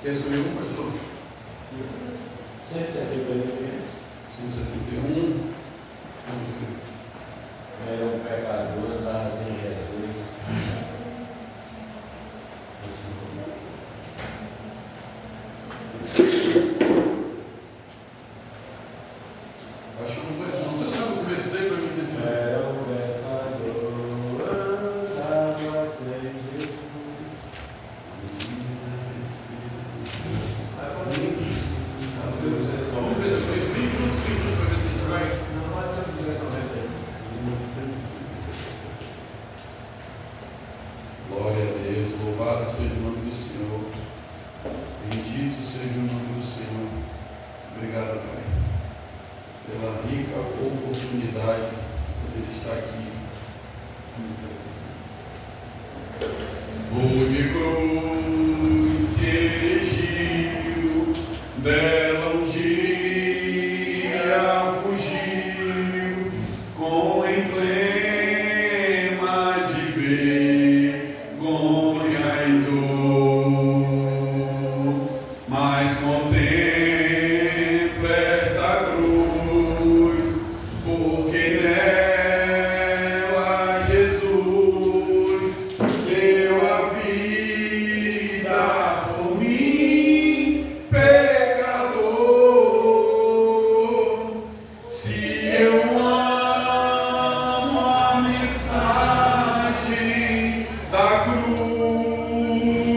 Quer escolher um, pastor? 171. 171. Vamos ver. Era um pecador, estava sem Jesus. Acho que não foi assim. Você sabe o começo dele para mim dizer? Era um pecador, estava sem Jesus. Vamos ver se eu fui 20 minutos para ver se a gente vai. Não pode ser diretamente aí. Glória a Deus, louvado seja o nome do Senhor. Bendito seja o nome do Senhor. Obrigado, Pai, pela rica oportunidade de poder estar aqui. Rude cruz se erigiu, dela um dia fugiu, com emblema de vergonha e dor, mas contempla esta cruz, porque nela Jesus deu a vida por mim, pecador. Se eu amo a mensagem da cruz,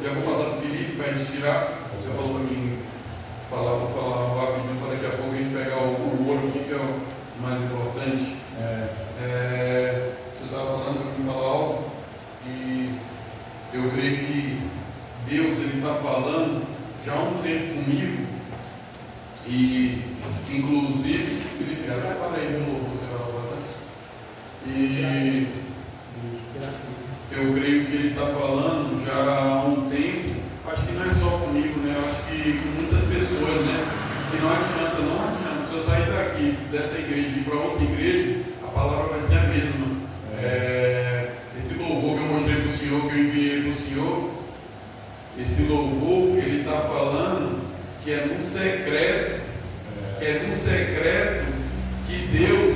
já vou passar para o Felipe para a gente tirar. Você falou para mim, vou falar rapidinho para daqui a pouco a gente pegar o ouro aqui, que é o mais importante. Você estava falando para mim falar algo, e eu creio que Deus está falando já há um tempo comigo, e inclusive, Felipe, para aí no louvor, você vai falar, e eu creio que ele está falando já há um tempo, acho que não é só comigo, né? Eu acho que com muitas pessoas, né? E não adianta, se eu sair daqui, dessa igreja e ir para outra igreja, a palavra vai ser a mesma. Esse louvor que eu mostrei para o Senhor, que eu enviei para o Senhor, esse louvor, ele está falando que é no secreto, que Deus,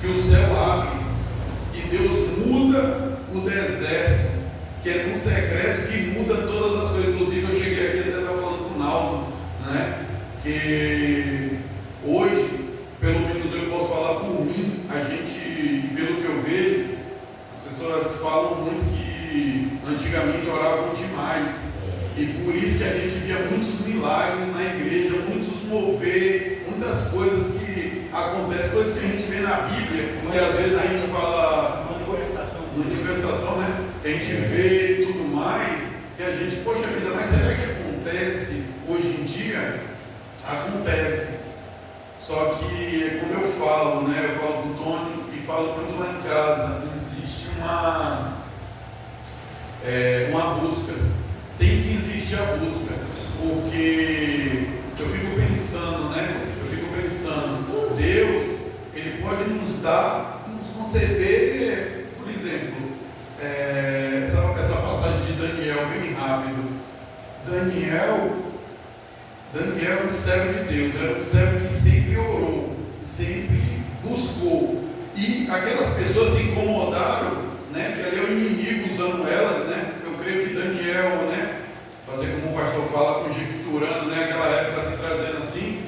que o céu abre, que Deus muda o deserto, que é no secreto que muda todas as coisas. Inclusive eu cheguei aqui até estava falando com o Naldo, né? Que hoje, pelo menos eu posso falar por mim, a gente, pelo que eu vejo, as pessoas falam muito que antigamente oravam demais, e por isso que a gente via muitos milagres na igreja, muitos mover, muitas coisas que acontecem, coisas que a gente vê na Bíblia, e às vezes a gente fala manifestação, né? A gente vê e tudo mais, que a gente, poxa vida, mas será que acontece hoje em dia? Acontece. Só que é como eu falo, né? Eu falo com o Tony e falo muito lá em casa, existe uma busca. Tem que existir a busca, porque eu fico pensando, né? Deus, Ele pode nos dar, nos conceber, por exemplo, essa passagem de Daniel, bem rápido. Daniel era um servo de Deus, era um servo que sempre orou, sempre buscou, e aquelas pessoas se incomodaram, né? Que ali é o inimigo usando elas, né? Eu creio que Daniel, né? Fazer como o pastor fala, conjecturando, né? Aquela época se trazendo assim,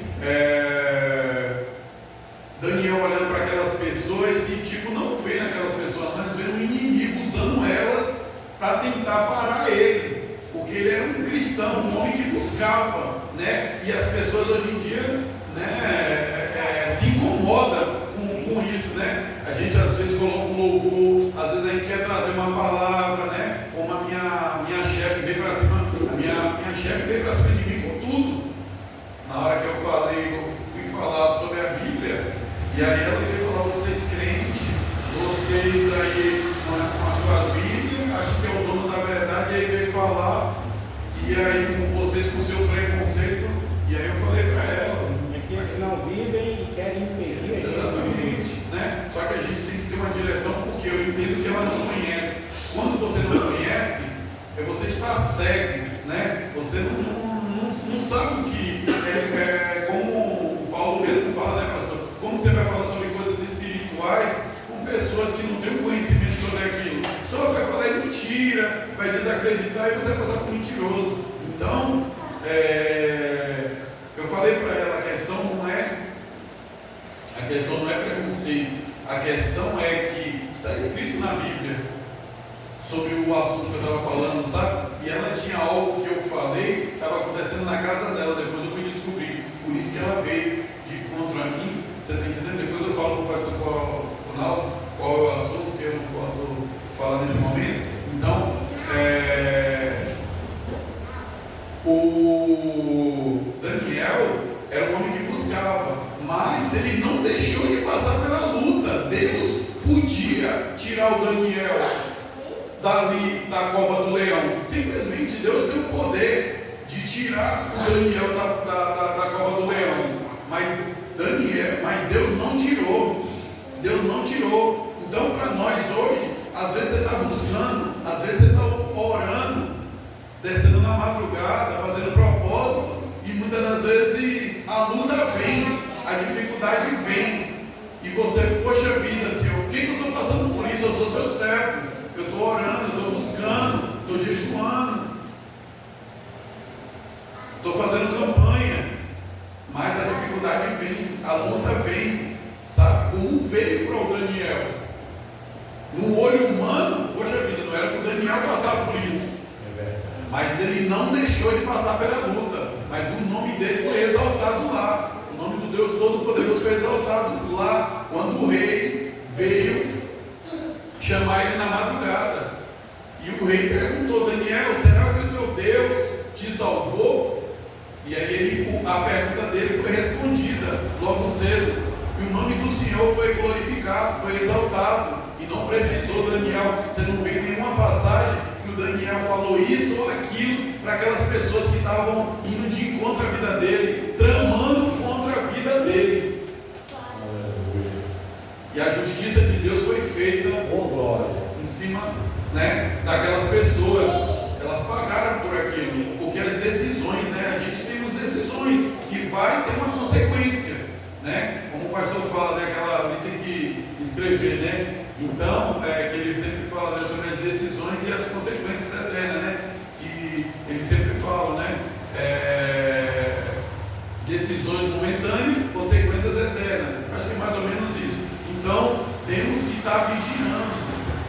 Daniel olhando para aquelas pessoas e tipo, não vê naquelas pessoas, mas vê um inimigo usando elas para tentar parar ele, porque ele era um cristão, um homem que buscava, né? E as pessoas hoje em dia, né, se incomodam com isso, né? A gente às vezes coloca um louvor, às vezes a gente quer trazer uma palavra, né? Como a minha chefe veio para cima, minha chefe veio para cima de mim com tudo. Na hora que eu fui falar sobre a Bíblia, e aí ela veio falar, vocês crentes, vocês aí com a sua Bíblia, acham que é o dono da verdade, e aí veio falar, e aí vocês com o seu preconceito, e aí eu falei para ela. Aqueles que não vivem e querem impedir a gente. Exatamente, né? Só que a gente tem que ter uma direção, porque eu entendo que ela não conhece. Quando você não conhece, você está cego, né? Você não sabe o que como o Paulo mesmo fala, né, pastor? Como você vai falar sobre coisas espirituais com pessoas que não têm conhecimento sobre aquilo? Só vai falar mentira, vai desacreditar e você vai passar por mentiroso. Então, eu falei para ela, a questão não é preconceito, a questão é que está escrito na Bíblia sobre o assunto que eu estava falando, sabe? E ela tinha algo que eu falei, estava acontecendo na casa dela, depois eu fui descobrir, por isso que ela veio de encontro a mim, você está entendendo? Depois eu falo com o pastor Ronaldo qual é o assunto, que eu não posso falar nesse momento. Então, o Daniel era um homem que buscava, mas ele não deixou de passar pela luta. Deus podia tirar o Daniel dali da cova do leão. Simplesmente Deus tem o poder de tirar o Daniel da cova do leão. Mas Deus não tirou. Deus não tirou. Então, para nós hoje, às vezes você está buscando, às vezes você está orando, descendo na madrugada, fazendo propósito, e muitas das vezes a luta vem, a dificuldade vem, e você, poxa vida, Senhor, por que eu estou passando por isso? Eu sou seu servo, eu estou orando, eu estou buscando, estou jejuando, estou fazendo campanha, mas a dificuldade vem, a luta vem, sabe? Como veio para o Daniel. No olho humano, poxa vida, não era para o Daniel passar por isso. mas ele não deixou de passar pela luta, mas o nome dele foi exaltado lá, o nome do Deus Todo-Poderoso foi exaltado lá, quando o rei veio chamar ele na madrugada, e o rei perguntou: Daniel, será que o teu Deus te salvou? E aí a pergunta dele foi respondida logo cedo, e o nome do Senhor foi glorificado, foi exaltado, e não precisou Daniel, você não vê nenhuma passagem que o Daniel falou isso ou aquilo para aquelas pessoas que estavam indo de encontro à vida dele, tramando contra a vida dele. E a justiça de Deus foi feita em cima, né, daquelas pessoas. Elas pagaram por aquilo, porque as decisões, né, a gente tem as decisões que vai ter uma consequência, né? Como o pastor fala, né, aquela ali tem que escrever, né? Então, que ele sempre fala, né, sobre as decisões e as consequências eternas, né? Que ele sempre fala, né? Decisões momentâneas, consequências eternas. Acho que é mais ou menos isso. Então, temos que estar vigiando,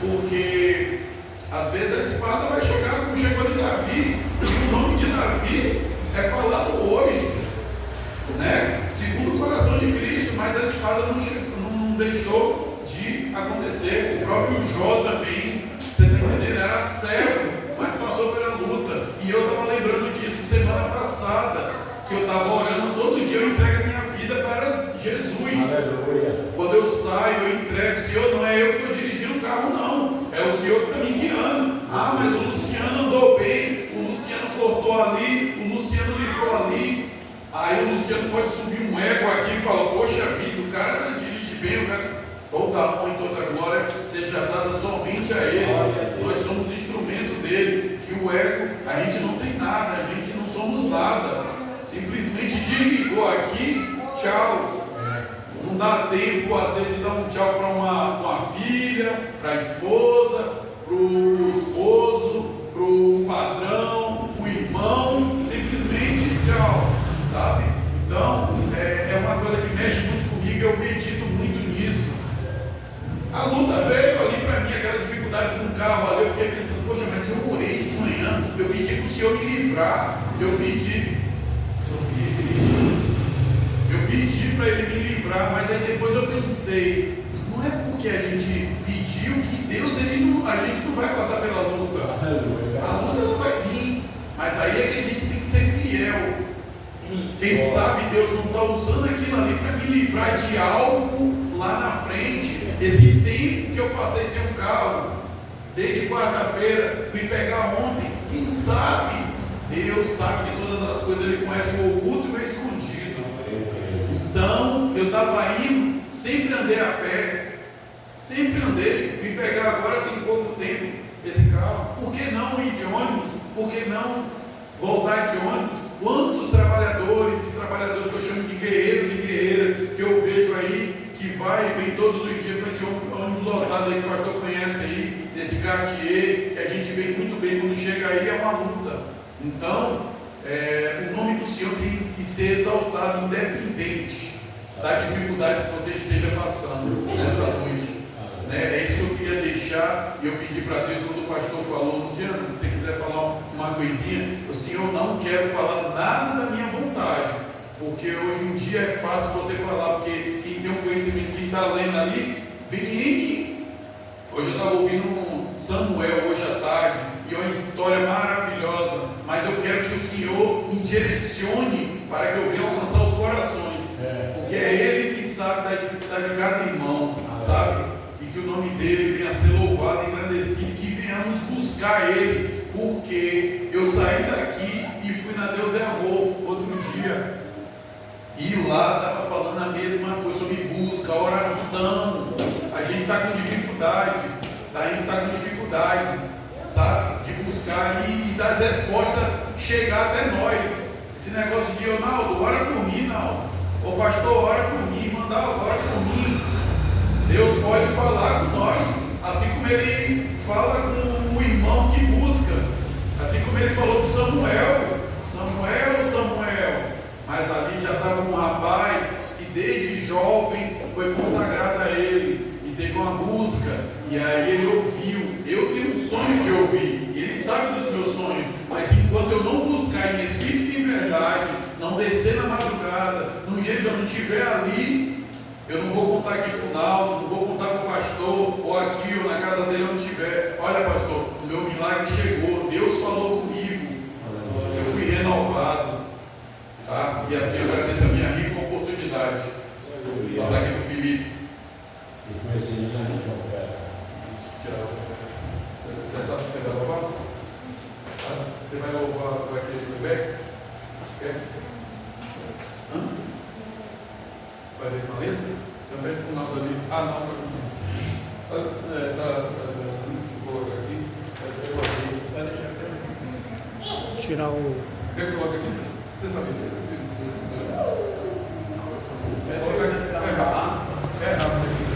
porque às vezes a espada vai chegar como chegou de Davi, e o nome de Davi é falado hoje, né? Segundo o coração de Cristo, mas a espada não deixou de acontecer. O próprio Jó também, você está entendendo? Era servo, mas passou pela luta. E eu estava lembrando disso semana passada, que eu estava orando, todo dia eu entrego a minha vida para Jesus. Aleluia. Quando eu saio, eu entrego: Senhor, não é eu que estou dirigindo o carro, não, é o Senhor que está me guiando. Ah, mas o Luciano andou bem, o Luciano cortou ali, o Luciano limpou ali. Aí o Luciano pode subir um ego aqui e falar: poxa vida, o cara dirige bem, o cara... Toda a honra e toda a glória seja dada somente a Ele. Nós somos instrumento dele. Que o ego, a gente não tem nada, a gente não somos nada. Simplesmente desligou aqui, tchau. Não dá tempo, às vezes, de dar um tchau para uma filha, para a esposa, para o esposo, para o patrão, o irmão. Simplesmente tchau, sabe? Então, é uma coisa que mexe muito comigo, eu medito muito nisso. A luta veio ali para mim, aquela dificuldade com o carro ali, eu fiquei pensando: poxa, mas eu orei de manhã, eu pedi para o Senhor me livrar, eu pedi para Ele me livrar, mas aí depois eu pensei: não é porque a gente pediu que Deus, a gente não vai passar pela luta, a luta ela vai vir, mas aí é que a gente tem que ser fiel. Quem sabe Deus não está usando aquilo ali para me livrar de algo lá na frente. Esse tempo que eu passei sem um carro, desde quarta-feira, fui pegar ontem, quem sabe, Deus sabe de todas as coisas, Ele conhece o oculto e o escondido. Então, eu estava indo, sempre andei a pé, sempre andei, vim pegar agora tem pouco tempo esse carro. Por que não ir de ônibus? Por que não voltar de ônibus? Quantos trabalhadores e trabalhadoras que eu chamo de guerreiros e guerreiras, que eu vejo aí, que vai e vem todos os dias com esse ônibus lotado aí que o pastor conhece aí, nesse Cartier, que a gente vê muito bem, quando chega aí é uma luta. Então, o nome do Senhor tem que ser exaltado, independente da dificuldade que você esteja passando nessa noite. É isso que eu queria deixar, e eu pedi para Deus, quando o pastor falou: Luciano, se você quiser falar uma coisinha, o Senhor, não quero falar nada da minha vontade, porque hoje em dia é fácil você falar, porque quem tem um conhecimento, quem está lendo ali, vem em mim. Hoje eu estava ouvindo Samuel hoje à tarde, e é uma história maravilhosa, mas eu quero que o Senhor me direcione para que eu venha alcançar os corações, porque é Ele que sabe da dificuldade de cada irmão, sabe? E que o nome dele venha a ser louvado, engrandecido, que venhamos buscar Ele, porque eu saí daqui e fui na Deus é Amor outro dia, e lá estava falando a mesma coisa sobre busca, oração. A gente está com dificuldade, sabe, de buscar e das respostas chegar até nós. Esse negócio de Ronaldo, ora por mim, não. Ô pastor, ora por mim, mandar, ora por mim. Deus pode falar com nós, assim como Ele fala com o irmão que busca, assim como Ele falou com Samuel. Mas ali já estava um rapaz que desde jovem foi consagrado a Ele e teve uma busca, e aí ele ouviu. Eu tenho um sonho de ouvir, e Ele sabe dos meus sonhos, mas enquanto eu não buscar em espírito e em verdade, não descer na madrugada, num dia que eu não estiver ali, eu não vou contar aqui para o Naldo, não vou contar para o pastor, ou aqui, ou na casa dele, onde estiver. Olha, pastor, o meu milagre chegou, Deus falou comigo, eu fui renovado, tá? E assim eu agradeço a minha rica oportunidade. Vou passar aqui para o Felipe. Você sabe que você vai louvar? Você vai louvar, vai querer o Beck? Quer? Vai ver uma letra? Também com nada ali. Não. Coloca aqui. Vai deixar aqui. Tirar o. Quer que coloque aqui? Você sabe ler? Coloca aqui. É rápido aqui.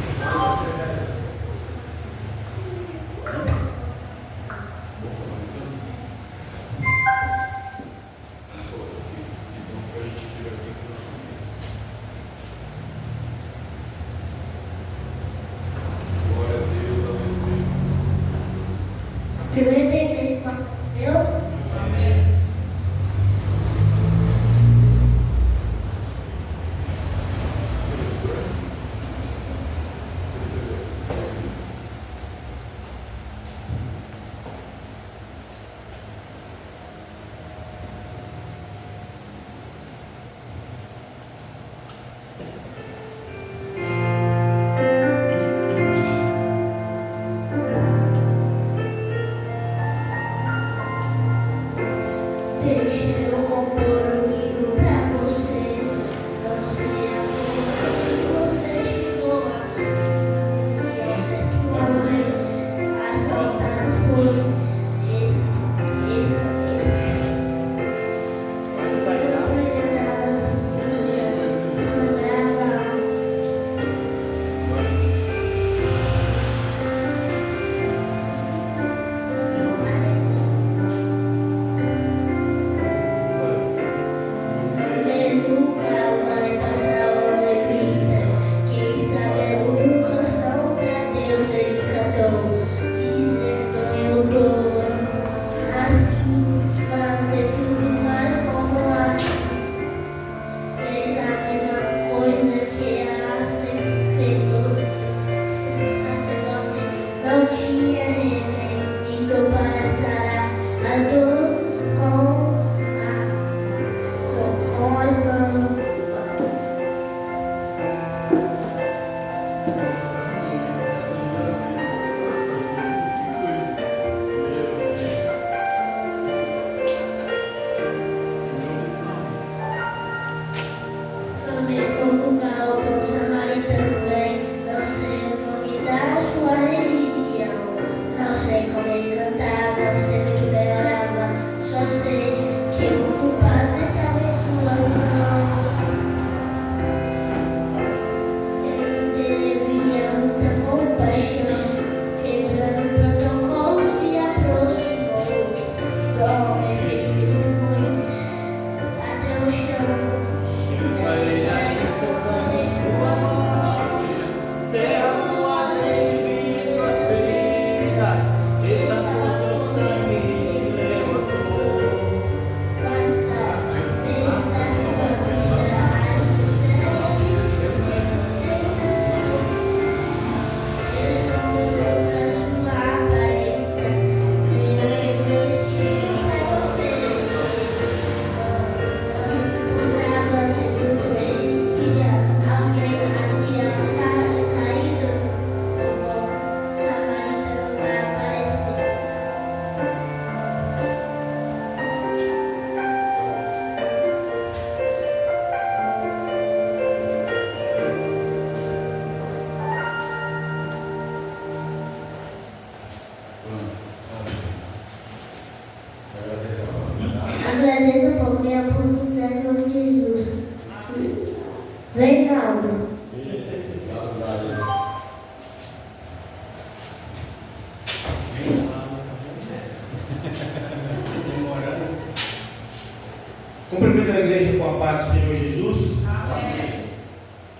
Cumprimento a igreja com a paz do Senhor Jesus. Amém.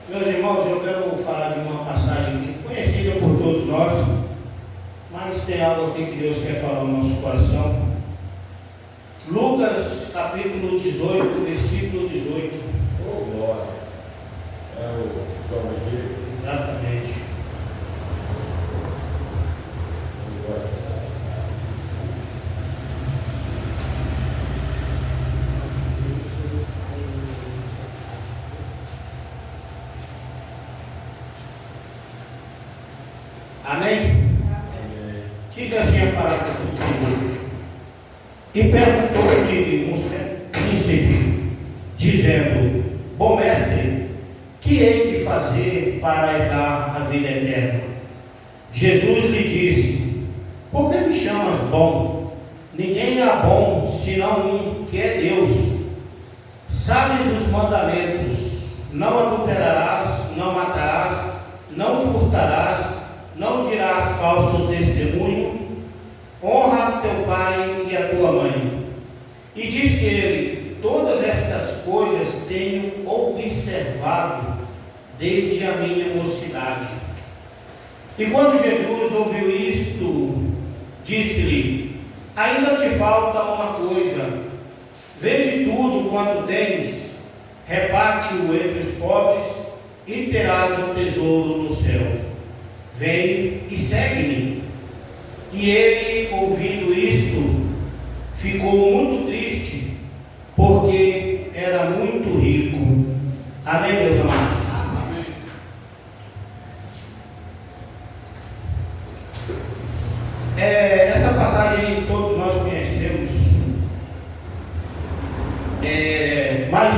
Meus irmãos, eu quero falar de uma passagem conhecida por todos nós, mas tem algo aqui que Deus quer falar no nosso coração. Lucas capítulo 18, versículo 18. Oh, glória. É o Evangelho. Exatamente. Amém? Diga assim a palavra do Senhor. E perguntou-lhe um príncipe, dizendo: Bom mestre, que hei de fazer para herdar a vida eterna? Jesus lhe disse: Por que me chamas bom? Ninguém há bom senão um, que é Deus. Sabes os mandamentos: não adulterarás, não matarás, não furtarás, não dirás falso testemunho, honra teu pai e a tua mãe. E disse ele: Todas estas coisas tenho observado desde a minha mocidade. E quando Jesus ouviu isto, disse-lhe: Ainda te falta uma coisa. Vende tudo quanto tens, reparte-o entre os pobres, e terás um tesouro no céu. Vem e segue-me. E ele, ouvindo isto, ficou muito triste, porque era muito rico. Amém, meus amados? Amém. Essa passagem todos nós conhecemos, mas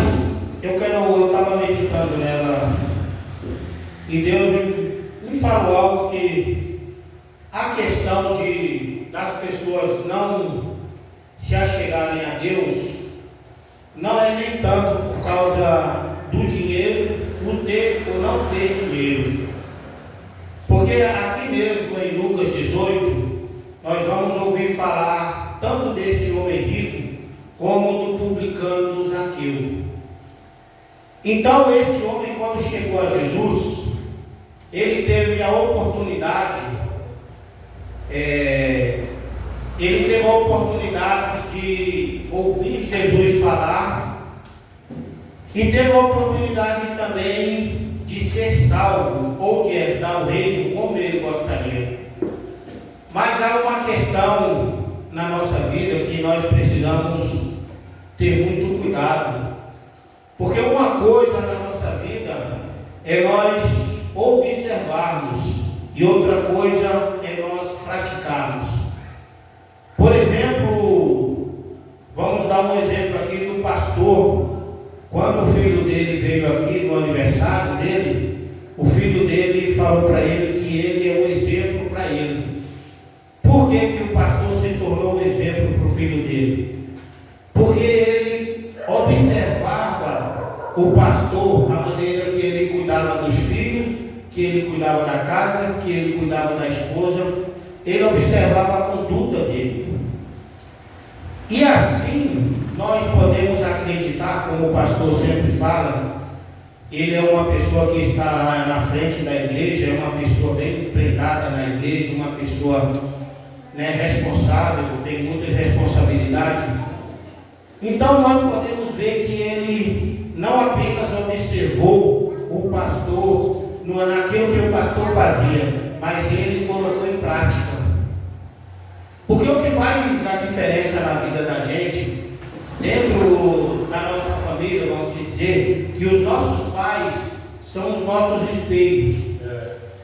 eu estava meditando nela, e Deus me falou algo que a questão das pessoas não se achegarem a Deus não é nem tanto por causa do dinheiro, o ter ou não ter dinheiro. Porque aqui mesmo em Lucas 18, nós vamos ouvir falar tanto deste homem rico como do publicano Zaqueu. Então este homem, quando chegou a Jesus, ele teve a oportunidade de ouvir Jesus falar, e teve a oportunidade também de ser salvo ou de herdar o reino como ele gostaria. Mas há uma questão na nossa vida que nós precisamos ter muito cuidado, porque uma coisa na nossa vida é nós observarmos e outra coisa é nós praticarmos. Por exemplo, vamos dar um exemplo aqui do pastor. Quando o filho dele veio aqui no aniversário dele, o filho dele falou para ele que ele é um exemplo para ele. Por que o pastor se tornou um exemplo para o filho dele? Porque ele observava o pastor, a maneira que ele cuidava dos filhos, que ele cuidava da casa, que ele cuidava da esposa. Ele observava a conduta dele. E assim nós podemos acreditar, como o pastor sempre fala, ele é uma pessoa que está lá na frente da igreja, é uma pessoa bem empregada na igreja, uma pessoa responsável, tem muitas responsabilidades. Então nós podemos ver que ele não apenas observou o pastor naquilo que o pastor fazia, mas ele colocou em prática. Porque o que faz a diferença na vida da gente, dentro da nossa família, vamos dizer, que os nossos pais são os nossos espelhos.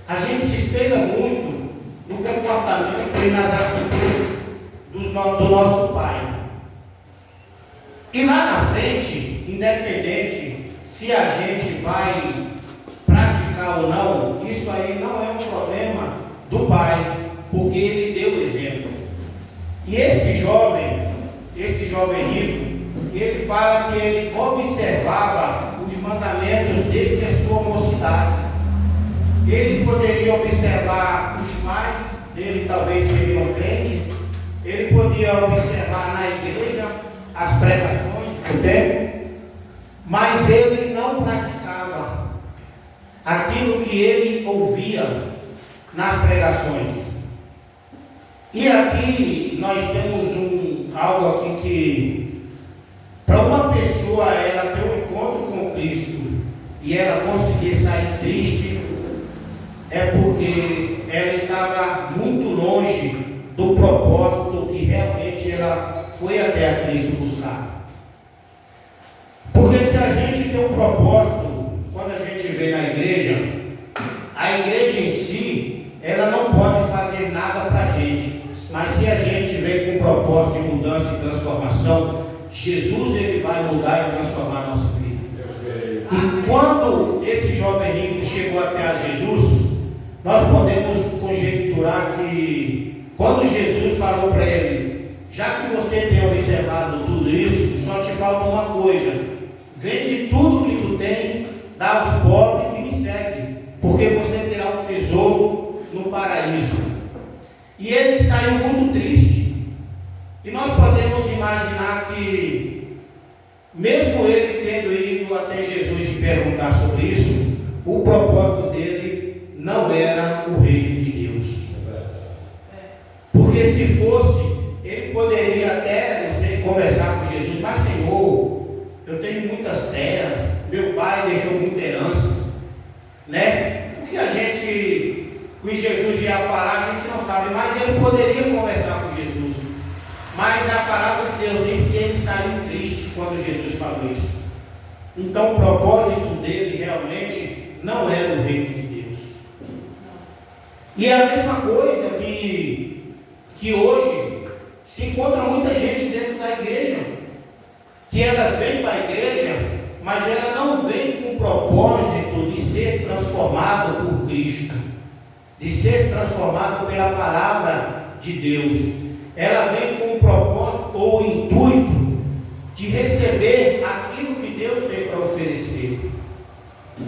A gente se espelha muito no comportamento e nas atitudes do nosso pai. E lá na frente, independente se a gente vai praticar ou não, isso aí não é um problema do pai, porque ele deu o exemplo. E este jovem rico, ele fala que ele observava os mandamentos desde a sua mocidade. Ele poderia observar os pais dele, talvez seriam crentes, ele podia observar na igreja as pregações do tempo, mas ele não praticava aquilo que ele ouvia nas pregações. E aqui nós temos algo aqui que, para uma pessoa ela ter um encontro com Cristo e ela conseguir sair triste, é porque ela estava muito longe do propósito que realmente ela foi até a Cristo buscar. Porque se a gente tem um propósito, quando a gente vê na igreja, a igreja em si, ela não pode fazer nada para a gente. Mas se a gente vem com um propósito de mudança e transformação, Jesus ele vai mudar e transformar a nossa vida. E quando esse jovem rico chegou até a Jesus, nós podemos conjecturar que quando Jesus falou para ele: já que você tem observado tudo isso, só te falta uma coisa: vende tudo que tu tem, dá aos pobres e me segue, porque você terá um tesouro no paraíso. E ele saiu muito triste. E nós podemos imaginar que, mesmo ele tendo ido até Jesus e perguntar sobre isso, o propósito dele não era o reino de Deus. Porque se fosse, ele poderia até, não sei, conversar com Jesus: mas Senhor, eu tenho muitas terras, meu pai deixou muita herança, né? Porque a gente, que Jesus ia falar, a gente não sabe, mas ele poderia conversar com Jesus. Mas a palavra de Deus diz que ele saiu triste quando Jesus falou isso. Então o propósito dele realmente não era o reino de Deus. E é a mesma coisa que hoje se encontra muita gente dentro da igreja, que elas vêm para a igreja, mas ela não vem com o propósito de ser transformado por Cristo, de ser transformado pela palavra de Deus. Ela vem com o propósito ou o intuito de receber aquilo que Deus tem para oferecer.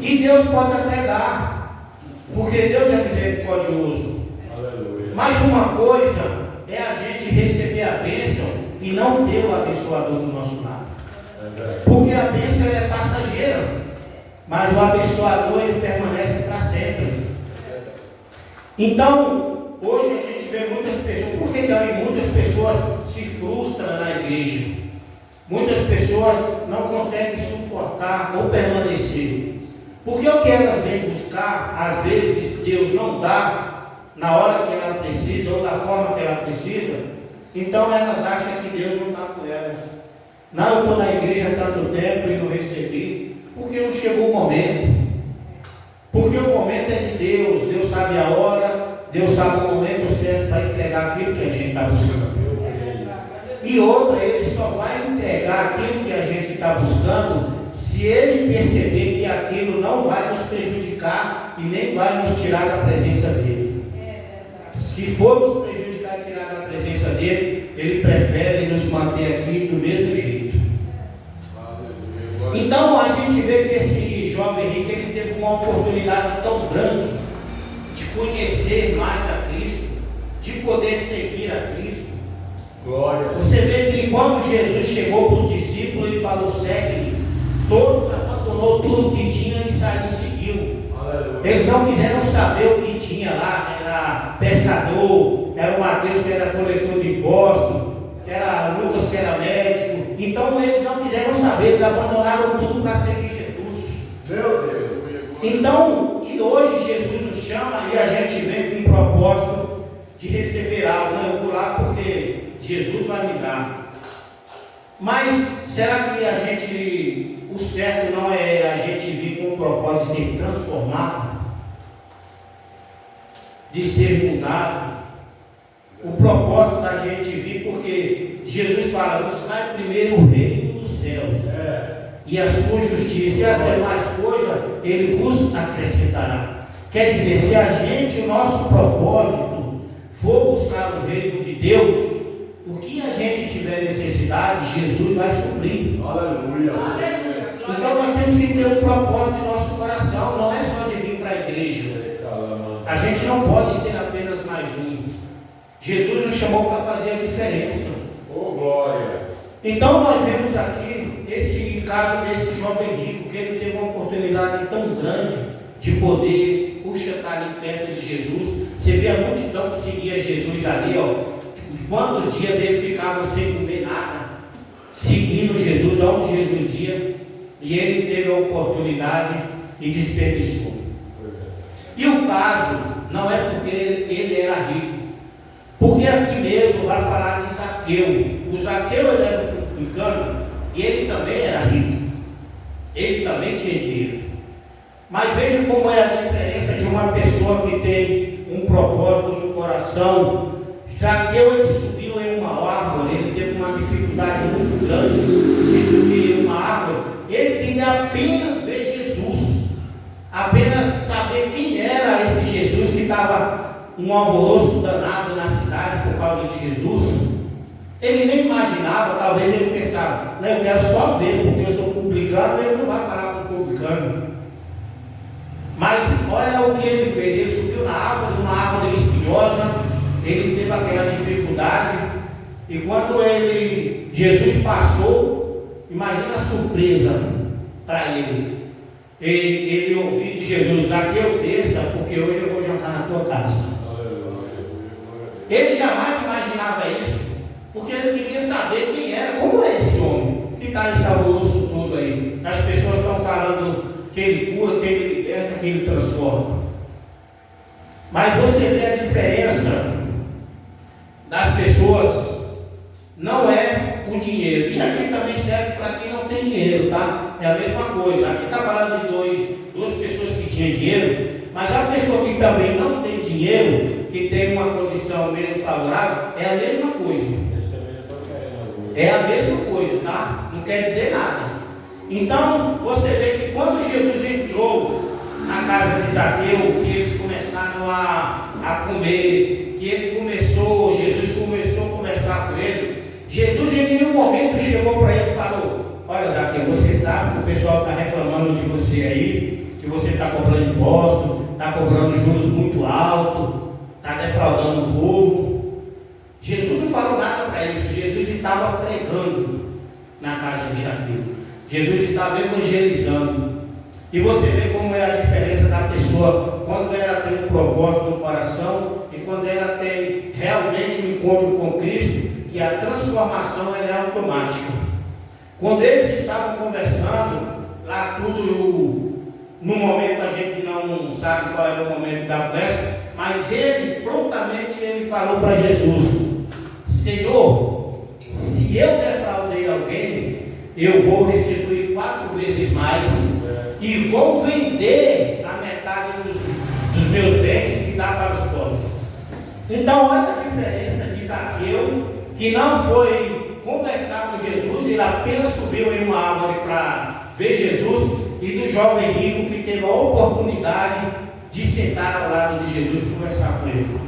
E Deus pode até dar, porque Deus é misericordioso. Aleluia. Mas uma coisa é a gente receber a bênção e não ter o abençoador do nosso lado. Porque a bênção ela é passageira, mas o abençoador ele permanece para sempre. Então, hoje a gente vê muitas pessoas, por que também muitas pessoas se frustram na igreja? Muitas pessoas não conseguem suportar ou permanecer. Porque o que elas vêm buscar, às vezes Deus não dá na hora que ela precisa ou da forma que ela precisa, então elas acham que Deus não está com elas. Não, eu estou na igreja há tanto tempo e não recebi, porque não chegou o momento. Porque o momento é de Deus, Deus sabe a hora, Deus sabe o momento certo para entregar aquilo que a gente está buscando. E outra, Ele só vai entregar aquilo que a gente está buscando se Ele perceber que aquilo não vai nos prejudicar e nem vai nos tirar da presença dEle. Se for nos prejudicar e tirar da presença dEle, Ele prefere nos manter aqui do mesmo jeito. Então a gente vê que esse jovem rico, ele teve uma oportunidade tão grande de conhecer mais a Cristo, de poder seguir a Cristo. Glória. Você vê que quando Jesus chegou para os discípulos, ele falou: segue-me. Todos abandonou tudo que tinha e saiu e seguiu. Aleluia. Eles não quiseram saber o que tinha lá. Era pescador, era o Mateus que era coletor de impostos, era Lucas que era médico. Então eles não quiseram saber, eles abandonaram tudo para seguir Jesus. Meu Deus. Então, e hoje Jesus nos chama e a gente vem com um propósito de receber algo. Não, eu vou lá porque Jesus vai me dar. Mas será que a gente, o certo não é a gente vir com o propósito de ser transformado, de ser mudado? O propósito da gente vir, porque Jesus fala: buscar primeiro o reino dos céus e a sua justiça, e as demais coisas Ele vos acrescentará. Quer dizer, se a gente, o nosso propósito for buscar o reino de Deus, o que a gente tiver necessidade, Jesus vai suprir. Aleluia. Então nós temos que ter um propósito em nosso coração, não é só de vir para a igreja. A gente não pode ser apenas mais um. Jesus nos chamou para fazer a diferença. Oh, glória! Então nós vemos aqui esse caso desse jovem rico, que ele teve uma oportunidade tão grande de poder, estar ali perto de Jesus. Você vê a multidão que seguia Jesus ali, ó. Quantos dias eles ficavam sem comer seguindo Jesus, aonde Jesus ia, e ele teve a oportunidade e desperdiçou. E o caso não é porque ele era rico, porque aqui mesmo vai falar de Zaqueu. O Zaqueu ele era um publicano e ele também era rico, ele também tinha dinheiro. Mas veja como é a diferença de uma pessoa que tem um propósito no coração. Zaqueu ele subiu em uma árvore, ele teve uma dificuldade muito grande de subir em uma árvore. Ele queria apenas ver Jesus, apenas saber quem era esse Jesus que estava um alvoroço danado na cidade por causa de Jesus. Ele nem imaginava, talvez ele pensava, não, eu quero só ver, porque eu sou publicano, ele não vai falar com publicano. Mas olha o que ele fez, ele subiu na árvore, uma árvore espinhosa, ele teve aquela dificuldade, e quando Jesus passou, imagina a surpresa para ele. Ele ouviu de Jesus: Zaqueu, desça, porque hoje eu vou jantar na tua casa. Ele jamais imaginava isso, porque ele queria saber quem era, como é esse homem que está nesse alvoroço todo aí. As pessoas estão falando que ele cura, que ele liberta, que ele transforma. Mas você vê a diferença das pessoas, não é o dinheiro. E aqui também serve para quem não tem dinheiro, tá? É a mesma coisa. Aqui está falando de duas pessoas que tinham dinheiro, mas a pessoa que também não tem dinheiro, que tem uma condição menos favorável, é a mesma coisa. É a mesma coisa, tá? Não quer dizer nada. Então, você vê que quando Jesus entrou na casa de Zaqueu, que eles começaram a comer, que Jesus começou a conversar com ele, Jesus em nenhum momento chegou para ele e falou: olha, Zaqueu, você sabe que o pessoal está reclamando de você aí, que você está cobrando imposto, está cobrando juros muito altos, está defraudando o povo. Jesus não falou nada para isso. Jesus estava pregando na casa de Zaqueu. Jesus estava evangelizando. E você vê como é a diferença da pessoa quando ela tem um propósito no coração e quando ela tem realmente um encontro com Cristo, que a transformação ela é automática. Quando eles estavam conversando, lá tudo, no momento a gente não sabe qual era o momento da conversa, mas ele prontamente falou para Jesus: Senhor, se eu defraudei alguém, eu vou restituir 4 vezes mais e vou vender a metade dos meus bens e dar para os pobres. Então olha a diferença de Zaqueu, que não foi conversar com Jesus, ele apenas subiu em uma árvore para ver Jesus, e do jovem rico que teve a oportunidade de sentar ao lado de Jesus e conversar com ele.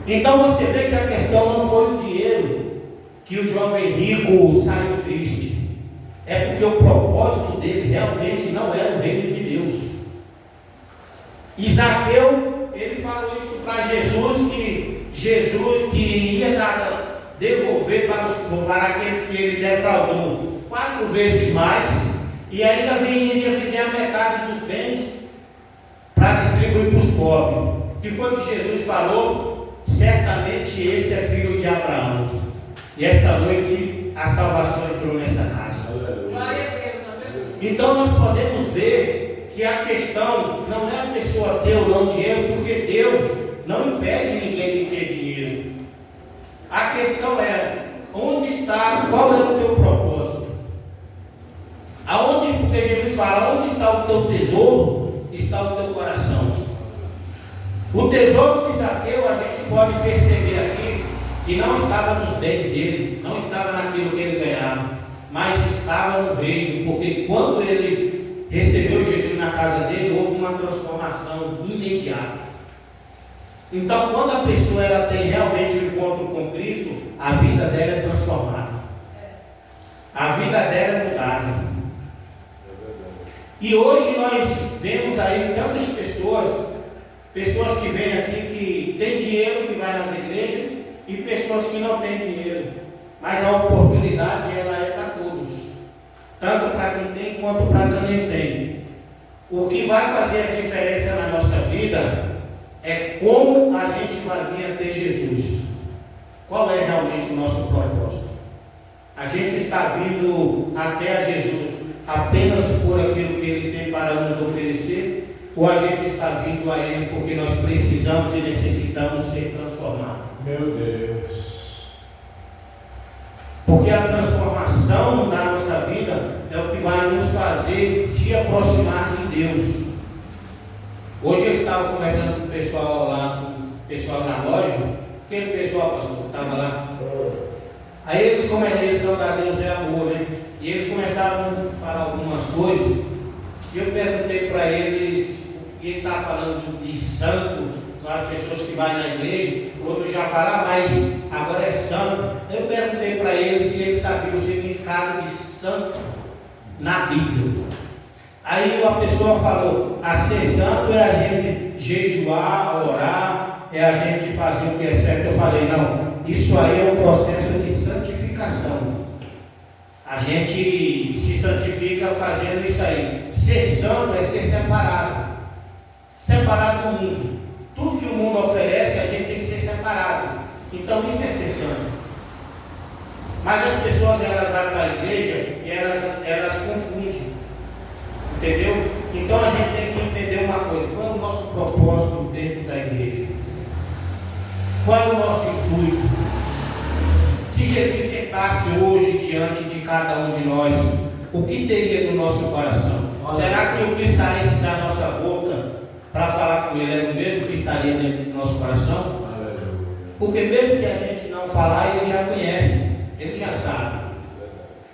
Então você vê que a questão não foi o dinheiro que o jovem rico saiu triste. É porque o propósito dele realmente não era o reino de Deus. E Zaqueu, ele falou isso para Jesus, que ia devolver para aqueles que ele defraudou 4 vezes mais, e ainda iria vender a metade dos bens para distribuir para os pobres. Que foi o que Jesus falou: certamente este é filho de Abraão. E esta noite a salvação entrou nesta casa. Então nós podemos ver que a questão não é a pessoa ter ou não dinheiro, porque Deus não impede ninguém de ter dinheiro. A questão é onde está, qual é o teu propósito? Porque Jesus fala: onde está o teu tesouro, está o teu coração. O tesouro de Zaqueu, a gente pode perceber aqui que não estava nos bens dele, não estava naquilo que ele ganhava, mas estava no reino, porque quando ele recebeu Jesus na casa dele, houve uma transformação imediata. Então, quando a pessoa ela tem realmente um encontro com Cristo, a vida dela é transformada, a vida dela é mudada. E hoje nós vemos aí tantas pessoas que vêm aqui que têm dinheiro, que vai nas igrejas, e pessoas que não têm dinheiro, mas a oportunidade ela é para todos, tanto para quem tem quanto para quem não tem. O que vai fazer a diferença na nossa vida é como a gente vai vir a ter Jesus. Qual é realmente o nosso propósito? A gente está vindo até a Jesus apenas por aquilo que Ele tem para nos oferecer, ou a gente está vindo a Ele porque nós precisamos e necessitamos ser transformados? Meu Deus. Porque a transformação da nossa vida é o que vai nos fazer se aproximar de Deus. Hoje eu estava conversando com o pessoal lá, com o pessoal na loja, aquele pessoal, pastor, que estava lá. Aí eles são da Deus é amor, né? E eles começaram a falar algumas coisas. E eu perguntei para eles o que eles estavam falando de santo, com as pessoas que vão na igreja. Outros já falaram, mas agora é santo. Eu perguntei para eles se eles sabiam o significado de santo na Bíblia. Aí uma pessoa falou, a ser santo é a gente jejuar, orar, é a gente fazer o que é certo. Eu falei, não, isso aí é um processo de santificação. A gente se santifica fazendo isso aí. Ser santo é ser separado. Separado do mundo. Tudo que o mundo oferece, a gente tem que ser separado. Então isso é ser santo. Mas as pessoas, elas vão para a igreja e elas confundem. Entendeu? Então a gente tem que entender uma coisa: qual é o nosso propósito dentro da igreja? Qual é o nosso intuito? Se Jesus sentasse hoje diante de cada um de nós, o que teria no nosso coração? Será que o que saísse da nossa boca para falar com Ele é o mesmo que estaria dentro do nosso coração? Porque mesmo que a gente não falar, Ele já conhece, Ele já sabe.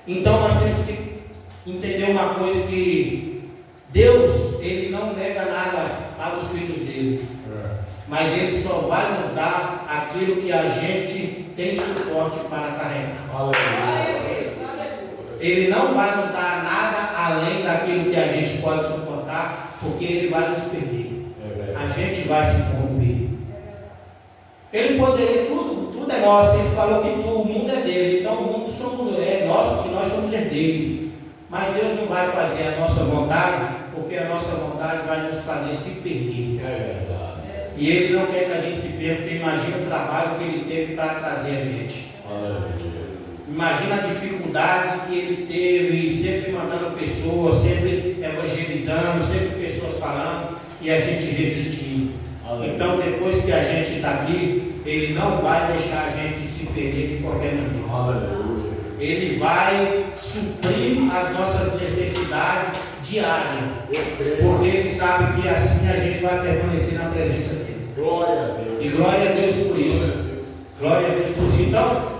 Então nós temos que entender uma coisa, que Deus, Ele não nega nada para os filhos dele, mas Ele só vai nos dar aquilo que a gente tem suporte para carregar. Ele não vai nos dar nada além daquilo que a gente pode suportar, porque Ele vai nos perder. A gente vai se corromper. Ele poderia, tudo é nosso. Ele falou que o mundo é dele, então o mundo é nosso, que nós somos herdeiros. Mas Deus não vai fazer a nossa vontade, porque a nossa vontade vai nos fazer se perder. É verdade. E Ele não quer que a gente se perca, porque imagina o trabalho que Ele teve para trazer a gente. Imagina a dificuldade que Ele teve, sempre mandando pessoas, sempre evangelizando, sempre pessoas falando, e a gente resistindo. Então depois que a gente está aqui, Ele não vai deixar a gente se perder de qualquer maneira. Ele vai suprir as nossas necessidades diárias, porque Ele sabe que assim a gente vai permanecer na presença dEle. Glória a Deus. E glória a Deus por isso. Glória a Deus por isso. Então,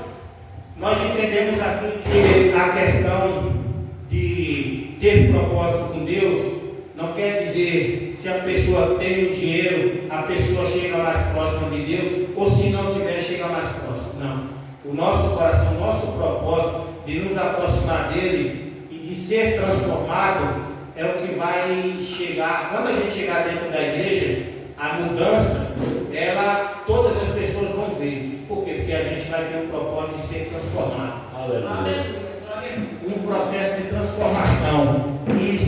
nós entendemos aqui que a questão de ter propósito com Deus não quer dizer se a pessoa tem o dinheiro, a pessoa chega mais próxima de Deus, ou se não tiver, chega mais próximo. Não. O nosso coração, o nosso propósito de nos aproximar dele e de ser transformado é o que vai chegar. Quando a gente chegar dentro da igreja, a mudança, todas as pessoas vão ver. Por quê? Porque a gente vai ter o propósito de ser transformado. Um processo de transformação. E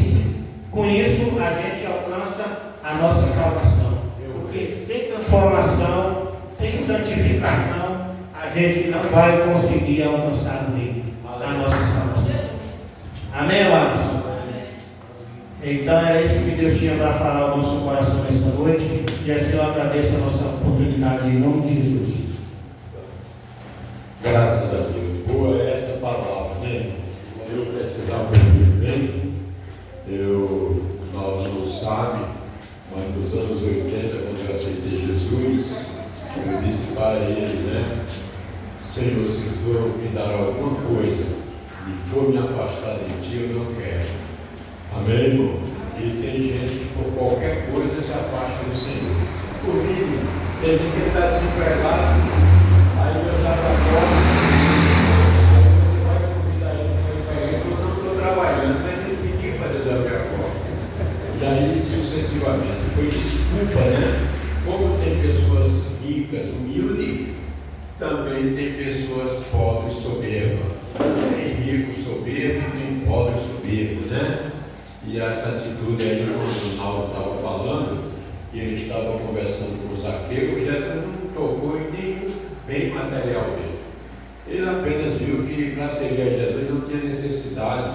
com isso a gente alcança a nossa salvação. Porque sem transformação, sem santificação, a gente não vai conseguir alcançar o reino, a nossa salvação. Amém, amados? Então era isso que Deus tinha para falar ao nosso coração nesta noite. E assim eu agradeço a nossa oportunidade em nome de Jesus. Graças a Deus. Boa esta palavra, né? Eu precisava ouvir bem. Nós não sabemos, mas nos anos 80, quando eu aceitei Jesus, eu disse para ele, né? Senhor, se o Senhor me dar alguma coisa e for me afastar de ti, eu não quero. Amém, irmão? E tem gente que por qualquer coisa se afasta do Senhor. Comigo, tem gente que está desempregado, aí eu já para fora, aí você vai convidar ele para ir para ele, eu não estou trabalhando, mas ele pediu para Deus abrir a porta. E aí sucessivamente. Foi desculpa, né? Como tem pessoas ricas, humildes, também tem pessoas pobres, soberbas. Tem rico soberbo e tem pobre soberbo, né? E essa atitude aí, quando o Naldo estava falando, que ele estava conversando com o Zaqueu, Jesus não tocou em nenhum bem material dele. Ele apenas viu que para seguir a Jesus não tinha necessidade,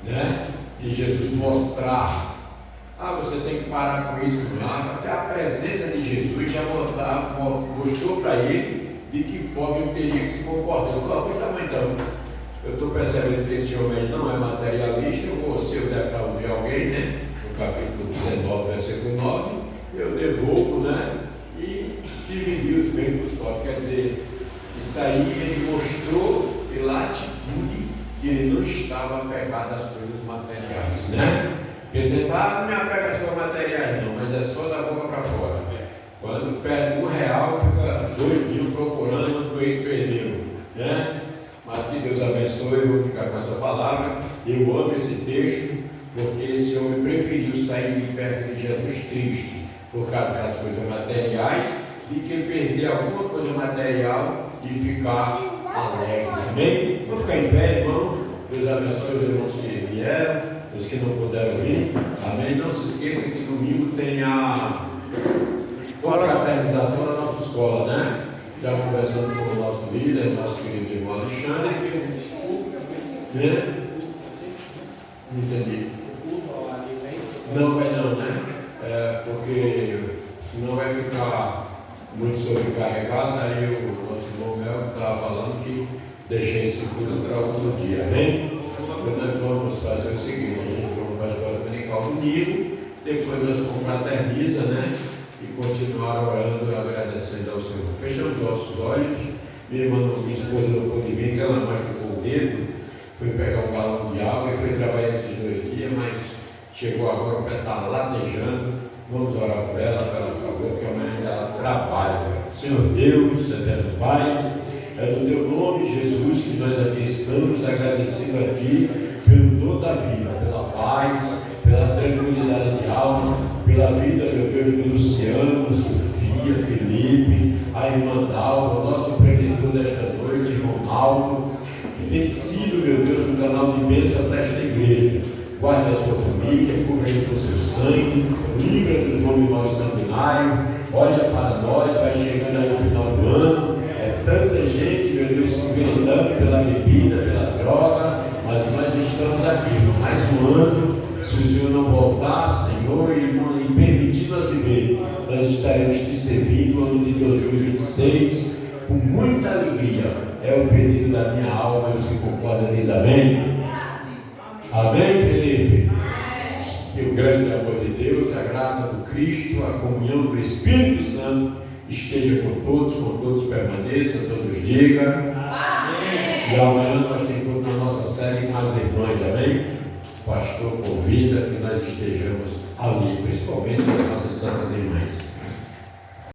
né, de Jesus mostrar. Você tem que parar com isso. Até a presença de Jesus já mostrou para ele de que forma ele teria que se comportar. Ele falou: pois tá bom, então. Eu estou percebendo que esse homem aí não é materialista. Se eu defraudei alguém, né? No capítulo 19, versículo 9, eu devolvo, né? E dividi os bens dos pobres. Quer dizer, isso aí ele mostrou pela atitude que ele não estava apegado às coisas materiais, né? Porque tentar não me apega às coisas materiais, não, mas é só da boca para fora. Quando perde R$1, fica 2.000 procurando onde foi que perdeu, né? Mas que Deus abençoe. Eu vou ficar com essa palavra. Eu amo esse texto, porque esse homem preferiu sair de perto de Jesus triste por causa das coisas materiais, de que perder alguma coisa material e ficar alegre. Amém? Vamos ficar em pé, irmãos. Deus abençoe os irmãos que vieram, os que não puderam vir. Amém? Não se esqueça que domingo tem a confraternização da nossa escola, né? Já conversamos com o nosso líder, nosso querido irmão Alexandre. Né? Não entendi. Não vai não, né? Porque senão vai ficar muito sobrecarregado. Aí o nosso irmão Mel estava falando que deixei esse culto para outro dia. Amém? Então nós vamos fazer o seguinte: a gente vai para a escola dominical domingo, depois nós confraterniza, né? E continuar orando e agradecendo ao Senhor. Fechamos os nossos olhos. Minha esposa não pôde vir, que ela machucou o dedo, foi pegar um galão de água e foi trabalhar esses 2 dias, mas chegou agora, o pé está latejando. Vamos orar por ela, para ela ficar boa, porque amanhã ela trabalha. Senhor Deus, eterno Pai, é no Teu nome, Jesus, que nós aqui estamos agradecendo a Ti pelo dom da vida, pela paz, pela tranquilidade de alma, pela vida, meu Deus, do Luciano, Sofia, Felipe, a irmã Dalva, o nosso preditor desta noite, irmão Aldo, que tem sido, meu Deus, um canal de bênção desta igreja. Guarde a sua família, cubra ele com seu sangue, livra dos lobisomens sanguinários, olha para nós, vai chegando aí o final do ano, tanta gente, meu Deus, se envenenando pela bebida, pela droga, mas nós estamos aqui, mais um ano. Se o Senhor não voltar, Senhor, e permitir nós viver, nós estaremos te servindo no ano de 2026 com muita alegria. É o pedido da minha alma. Os que concordam diz amém. Amém, Felipe? Que o grande amor de Deus, a graça do Cristo, a comunhão do Espírito Santo esteja com todos permaneça, todos digam amém. E amanhã nós temos na nossa série com as irmãs, amém? O pastor convida que nós estejamos ali, principalmente as nossas santas irmãs.